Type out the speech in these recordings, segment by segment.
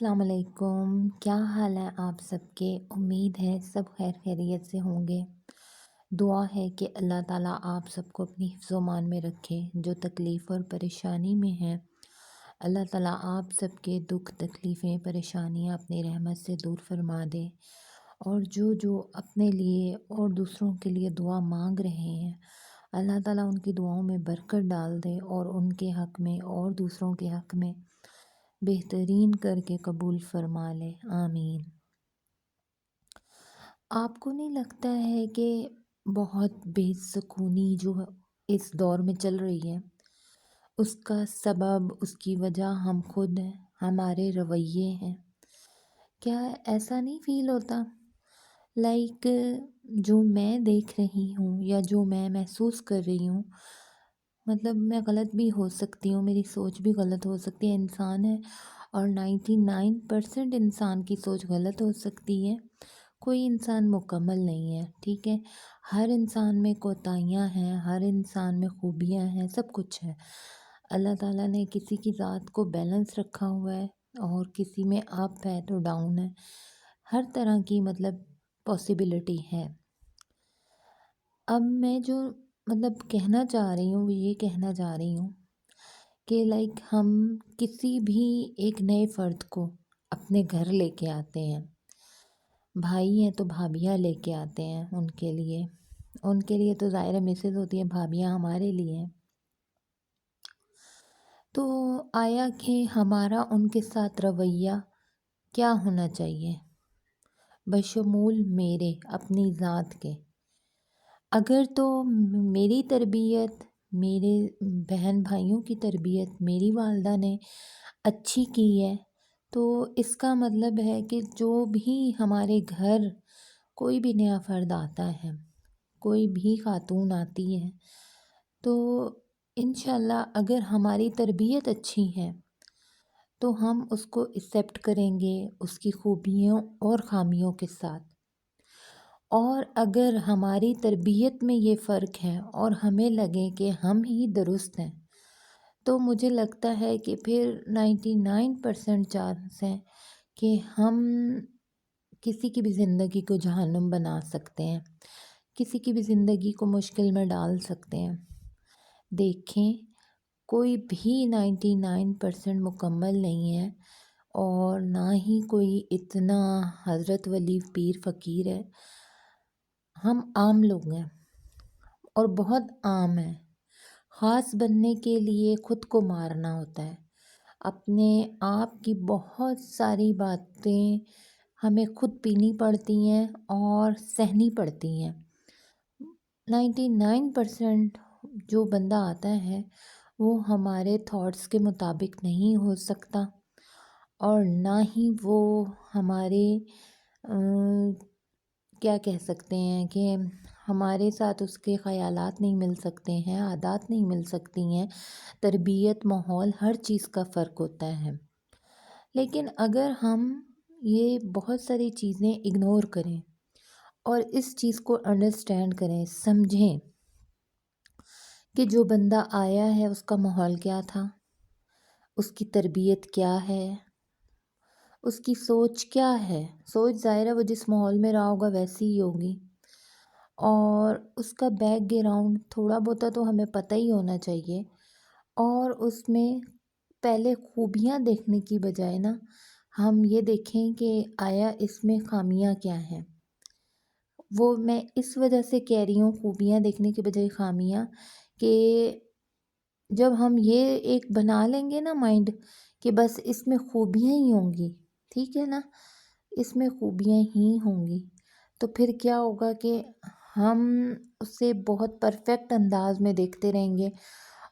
السلام علیکم، کیا حال ہے آپ سب کے؟ امید ہے سب خیر خیریت سے ہوں گے۔ دعا ہے کہ اللہ تعالیٰ آپ سب کو اپنی حفظ و امان میں رکھے۔ جو تکلیف اور پریشانی میں ہیں، اللہ تعالیٰ آپ سب کے دکھ تکلیفیں پریشانیاں اپنی رحمت سے دور فرما دے، اور جو اپنے لیے اور دوسروں کے لیے دعا مانگ رہے ہیں، اللہ تعالیٰ ان کی دعاؤں میں برکت ڈال دے اور ان کے حق میں اور دوسروں کے حق میں بہترین کر کے قبول فرما لے، آمین۔ آپ کو نہیں لگتا ہے کہ بہت بے سکونی جو اس دور میں چل رہی ہے، اس کا سبب، اس کی وجہ ہم خود ہیں، ہمارے رویے ہیں؟ کیا ایسا نہیں فیل ہوتا لائک جو میں دیکھ رہی ہوں یا جو میں محسوس کر رہی ہوں، مطلب میں غلط بھی ہو سکتی ہوں، میری سوچ بھی غلط ہو سکتی ہے، انسان ہے اور 99% انسان کی سوچ غلط ہو سکتی ہے۔ کوئی انسان مکمل نہیں ہے، ٹھیک ہے؟ ہر انسان میں کوتاہیاں ہیں، ہر انسان میں خوبیاں ہیں، سب کچھ ہے۔ اللہ تعالیٰ نے کسی کی ذات کو بیلنس رکھا ہوا ہے اور کسی میں اپ ہے تو ڈاؤن ہے، ہر طرح کی مطلب پاسبلٹی ہے۔ اب میں جو کہنا چاہ رہی ہوں، وہ یہ کہنا چاہ رہی ہوں کہ لائک ہم کسی بھی ایک نئے فرد کو اپنے گھر لے کے آتے ہیں، بھائی ہیں تو بھابیاں لے کے آتے ہیں، ان کے لیے تو ظاہر مسز ہوتی ہیں، بھابیاں ہمارے لیے ہیں۔ تو آیا کہ ہمارا ان کے ساتھ رویہ کیا ہونا چاہیے بشمول میرے اپنی ذات کے؟ اگر تو میری تربیت، میرے بہن بھائیوں کی تربیت میری والدہ نے اچھی کی ہے، تو اس کا مطلب ہے کہ جو بھی ہمارے گھر کوئی بھی نیا فرد آتا ہے، کوئی بھی خاتون آتی ہے، تو انشاءاللہ اگر ہماری تربیت اچھی ہے تو ہم اس کو ایکسیپٹ کریں گے اس کی خوبیوں اور خامیوں کے ساتھ۔ اور اگر ہماری تربیت میں یہ فرق ہے اور ہمیں لگے کہ ہم ہی درست ہیں، تو مجھے لگتا ہے کہ پھر 99% چانس ہیں کہ ہم کسی کی بھی زندگی کو جہنم بنا سکتے ہیں، کسی کی بھی زندگی کو مشکل میں ڈال سکتے ہیں۔ دیکھیں، کوئی بھی 99% مکمل نہیں ہے، اور نہ ہی کوئی اتنا حضرت ولی پیر فقیر ہے۔ ہم عام لوگ ہیں اور بہت عام ہیں۔ خاص بننے کے لیے خود کو مارنا ہوتا ہے، اپنے آپ کی بہت ساری باتیں ہمیں خود پینی پڑتی ہیں اور سہنی پڑتی ہیں۔ 99% جو بندہ آتا ہے وہ ہمارے تھاٹس کے مطابق نہیں ہو سکتا، اور نہ ہی وہ ہمارے کیا کہہ سکتے ہیں کہ ہمارے ساتھ اس کے خیالات نہیں مل سکتے ہیں، عادات نہیں مل سکتی ہیں، تربیت، ماحول، ہر چیز کا فرق ہوتا ہے۔ لیکن اگر ہم یہ بہت ساری چیزیں اگنور کریں اور اس چیز کو انڈرسٹینڈ کریں، سمجھیں کہ جو بندہ آیا ہے اس کا ماحول کیا تھا، اس کی تربیت کیا ہے، اس کی سوچ کیا ہے، سوچ ظاہر ہے وہ جس ماحول میں رہا ہوگا ویسی ہی ہوگی، اور اس کا بیک گراؤنڈ تھوڑا بہت تو ہمیں پتہ ہی ہونا چاہیے۔ اور اس میں پہلے خوبیاں دیکھنے کی بجائے نا، ہم یہ دیکھیں کہ آیا اس میں خامیاں کیا ہیں۔ وہ میں اس وجہ سے کہہ رہی ہوں خوبیاں دیکھنے کی بجائے خامیاں، کہ جب ہم یہ ایک بنا لیں گے نا مائنڈ کہ بس اس میں خوبیاں ہی ہوں گی، ٹھیک ہے نا، اس میں خوبیاں ہی ہوں گی، تو پھر کیا ہوگا کہ ہم اسے بہت پرفیکٹ انداز میں دیکھتے رہیں گے،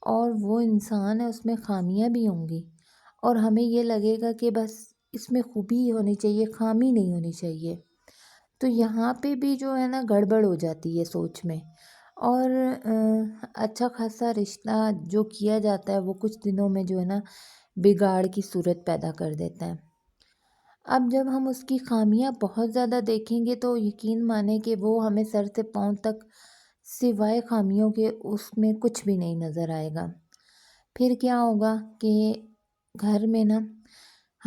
اور وہ انسان ہے اس میں خامیاں بھی ہوں گی، اور ہمیں یہ لگے گا کہ بس اس میں خوبی ہی ہونی چاہیے، خامی نہیں ہونی چاہیے۔ تو یہاں پہ بھی جو ہے نا گڑبڑ ہو جاتی ہے سوچ میں، اور اچھا خاصا رشتہ جو کیا جاتا ہے وہ کچھ دنوں میں جو ہے نا بگاڑ کی صورت پیدا کر دیتا ہے۔ اب جب ہم اس کی خامیاں بہت زیادہ دیکھیں گے تو یقین مانیں کہ وہ ہمیں سر سے پاؤں تک سوائے خامیوں کے اس میں کچھ بھی نہیں نظر آئے گا۔ پھر کیا ہوگا کہ گھر میں نا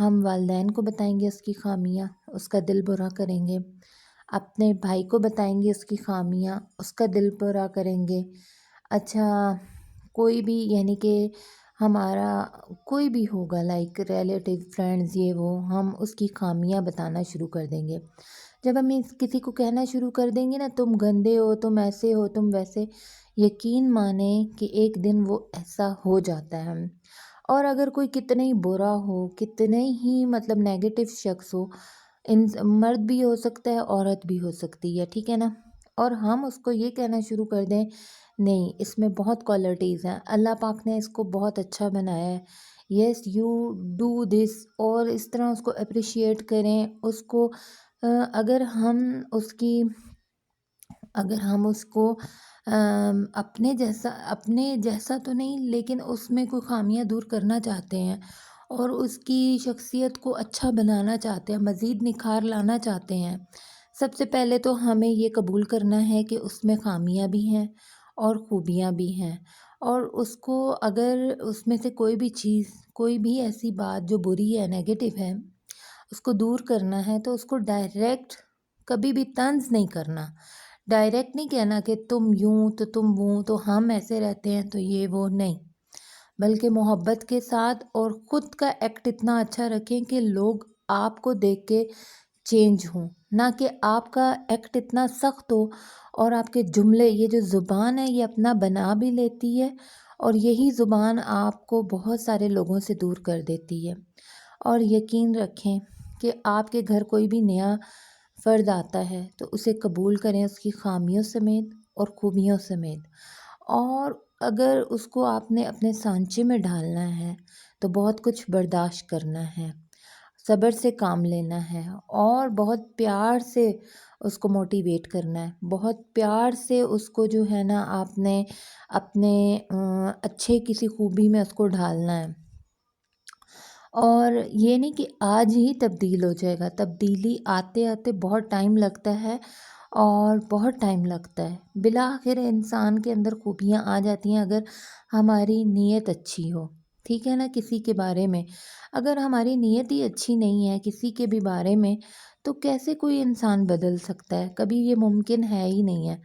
ہم والدین کو بتائیں گے اس کی خامیاں، اس کا دل برا کریں گے، اپنے بھائی کو بتائیں گے اس کی خامیاں، اس کا دل برا کریں گے۔ اچھا، کوئی بھی یعنی کہ ہمارا کوئی بھی ہوگا لائک ریلیٹیو فرینڈز یہ وہ، ہم اس کی خامیاں بتانا شروع کر دیں گے۔ جب ہم کسی کو کہنا شروع کر دیں گے نا، تم گندے ہو، تم ایسے ہو، تم ویسے، یقین مانیں کہ ایک دن وہ ایسا ہو جاتا ہے۔ اور اگر کوئی کتنا ہی برا ہو، کتنے ہی مطلب نیگیٹو شخص ہو، مرد بھی ہو سکتا ہے، عورت بھی ہو سکتی ہے، ٹھیک ہے نا، اور ہم اس کو یہ کہنا شروع کر دیں نہیں اس میں بہت کوالٹیز ہیں، اللہ پاک نے اس کو بہت اچھا بنایا ہے، یس یو ڈو دس، اور اس طرح اس کو اپریشیٹ کریں اس کو۔ اگر ہم اس کی اگر ہم اس کو اپنے جیسا تو نہیں لیکن اس میں کوئی خامیاں دور کرنا چاہتے ہیں اور اس کی شخصیت کو اچھا بنانا چاہتے ہیں، مزید نکھار لانا چاہتے ہیں، سب سے پہلے تو ہمیں یہ قبول کرنا ہے کہ اس میں خامیاں بھی ہیں اور خوبیاں بھی ہیں، اور اس کو اگر اس میں سے کوئی بھی چیز، کوئی بھی ایسی بات جو بری ہے، نیگیٹو ہے، اس کو دور کرنا ہے تو اس کو ڈائریکٹ کبھی بھی طنز نہیں کرنا، ڈائریکٹ نہیں کہنا کہ تم یوں تو تم وہ تو ہم ایسے رہتے ہیں تو یہ وہ نہیں، بلکہ محبت کے ساتھ اور خود کا ایکٹ اتنا اچھا رکھیں کہ لوگ آپ کو دیکھ کے چینج ہوں، نہ کہ آپ کا ایکٹ اتنا سخت ہو اور آپ کے جملے، یہ جو زبان ہے یہ اپنا بنا بھی لیتی ہے اور یہی زبان آپ کو بہت سارے لوگوں سے دور کر دیتی ہے۔ اور یقین رکھیں کہ آپ کے گھر کوئی بھی نیا فرد آتا ہے تو اسے قبول کریں اس کی خامیوں سمیت اور خوبیوں سمیت، اور اگر اس کو آپ نے اپنے سانچے میں ڈالنا ہے تو بہت کچھ برداشت کرنا ہے، صبر سے کام لینا ہے اور بہت پیار سے اس کو موٹیویٹ کرنا ہے، بہت پیار سے اس کو جو ہے نا آپ نے اپنے اچھے کسی خوبی میں اس کو ڈھالنا ہے، اور یہ نہیں کہ آج ہی تبدیل ہو جائے گا، تبدیلی آتے آتے بہت ٹائم لگتا ہے اور بہت ٹائم لگتا ہے، بالآخر انسان کے اندر خوبیاں آ جاتی ہیں اگر ہماری نیت اچھی ہو، ٹھیک ہے نا، کسی کے بارے میں اگر ہماری نیت ہی اچھی نہیں ہے کسی کے بھی بارے میں تو کیسے کوئی انسان بدل سکتا ہے، کبھی یہ ممکن ہے ہی نہیں ہے۔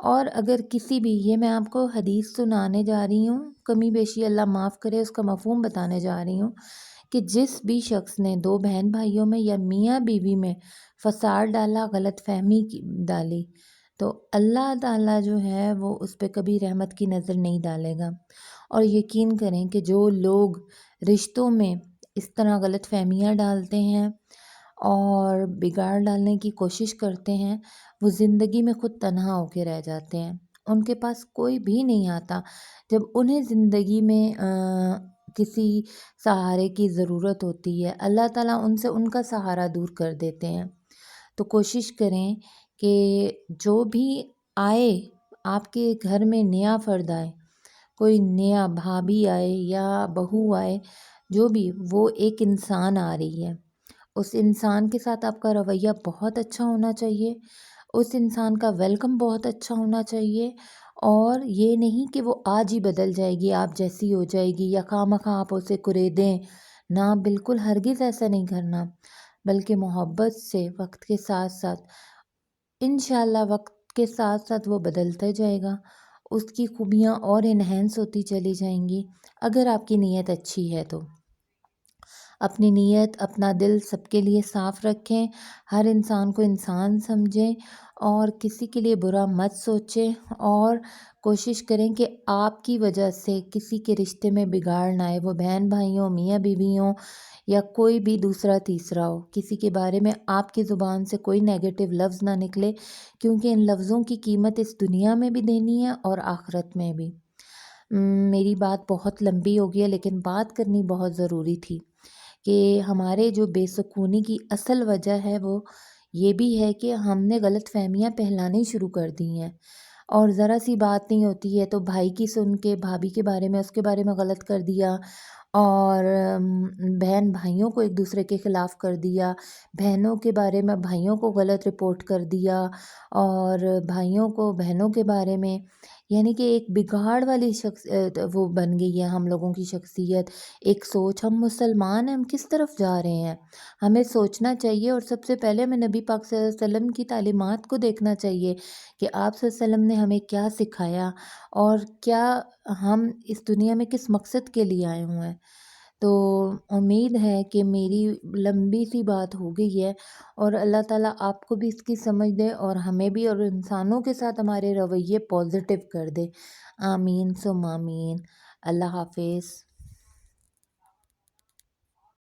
اور اگر کسی بھی، یہ میں آپ کو حدیث سنانے جا رہی ہوں، کمی بیشی اللہ معاف کرے، اس کا مفہوم بتانے جا رہی ہوں کہ جس بھی شخص نے دو بہن بھائیوں میں یا میاں بیوی میں فساد ڈالا، غلط فہمی ڈالی، تو اللہ تعالیٰ جو ہے وہ اس پہ کبھی رحمت کی نظر نہیں ڈالے گا۔ اور یقین کریں کہ جو لوگ رشتوں میں اس طرح غلط فہمیاں ڈالتے ہیں اور بگاڑ ڈالنے کی کوشش کرتے ہیں، وہ زندگی میں خود تنہا ہو کے رہ جاتے ہیں، ان کے پاس کوئی بھی نہیں آتا، جب انہیں زندگی میں کسی سہارے کی ضرورت ہوتی ہے اللہ تعالیٰ ان سے ان کا سہارا دور کر دیتے ہیں۔ تو کوشش کریں کہ جو بھی آئے آپ کے گھر میں، نیا فرد آئے، کوئی نیا بھابھی آئے یا بہو آئے، جو بھی، وہ ایک انسان آ رہی ہے، اس انسان کے ساتھ آپ کا رویہ بہت اچھا ہونا چاہیے، اس انسان کا ویلکم بہت اچھا ہونا چاہیے، اور یہ نہیں کہ وہ آج ہی بدل جائے گی، آپ جیسی ہو جائے گی یا خواہ مخواہ آپ اسے دیں، نہ، بالکل ہرگز ایسا نہیں کرنا، بلکہ محبت سے وقت کے ساتھ ساتھ انشاءاللہ وقت کے ساتھ ساتھ وہ بدلتا جائے گا، اس کی خوبیاں اور انہینس ہوتی چلی جائیں گی، اگر آپ کی نیت اچھی ہے تو۔ اپنی نیت، اپنا دل سب کے لیے صاف رکھیں، ہر انسان کو انسان سمجھیں اور کسی کے لیے برا مت سوچیں، اور کوشش کریں کہ آپ کی وجہ سے کسی کے رشتے میں بگاڑ نہ آئے، وہ بہن بھائی ہوں، میاں بیوی ہوں یا کوئی بھی دوسرا تیسرا ہو، کسی کے بارے میں آپ کی زبان سے کوئی نیگیٹو لفظ نہ نکلے، کیونکہ ان لفظوں کی قیمت اس دنیا میں بھی دینی ہے اور آخرت میں بھی۔ میری بات بہت لمبی ہو گئی ہے لیکن بات کرنی بہت ضروری تھی کہ ہمارے جو بے سکونی کی اصل وجہ ہے وہ یہ بھی ہے کہ ہم نے غلط فہمیاں پھیلانی شروع کر دی ہیں، اور ذرا سی بات نہیں ہوتی ہے تو بھائی کی سن کے بھابھی کے بارے میں، اس کے بارے میں غلط کر دیا، اور بہن بھائیوں کو ایک دوسرے کے خلاف کر دیا، بہنوں کے بارے میں بھائیوں کو غلط رپورٹ کر دیا، اور بھائیوں کو بہنوں کے بارے میں، یعنی کہ ایک بگاڑ والی وہ بن گئی ہے ہم لوگوں کی شخصیت، ایک سوچ، ہم مسلمان ہیں، ہم کس طرف جا رہے ہیں؟ ہمیں سوچنا چاہیے اور سب سے پہلے ہمیں نبی پاک صلی اللہ علیہ وسلم کی تعلیمات کو دیکھنا چاہیے کہ آپ صلی اللہ علیہ وسلم نے ہمیں کیا سکھایا اور کیا ہم اس دنیا میں کس مقصد کے لیے آئے ہوئے ہیں۔ تو امید ہے کہ میری لمبی سی بات ہو گئی ہے اور اللہ تعالیٰ آپ کو بھی اس کی سمجھ دے اور ہمیں بھی اور انسانوں کے ساتھ ہمارے رویے پازیٹیو کر دے۔ آمین ثم آمین۔ اللہ حافظ۔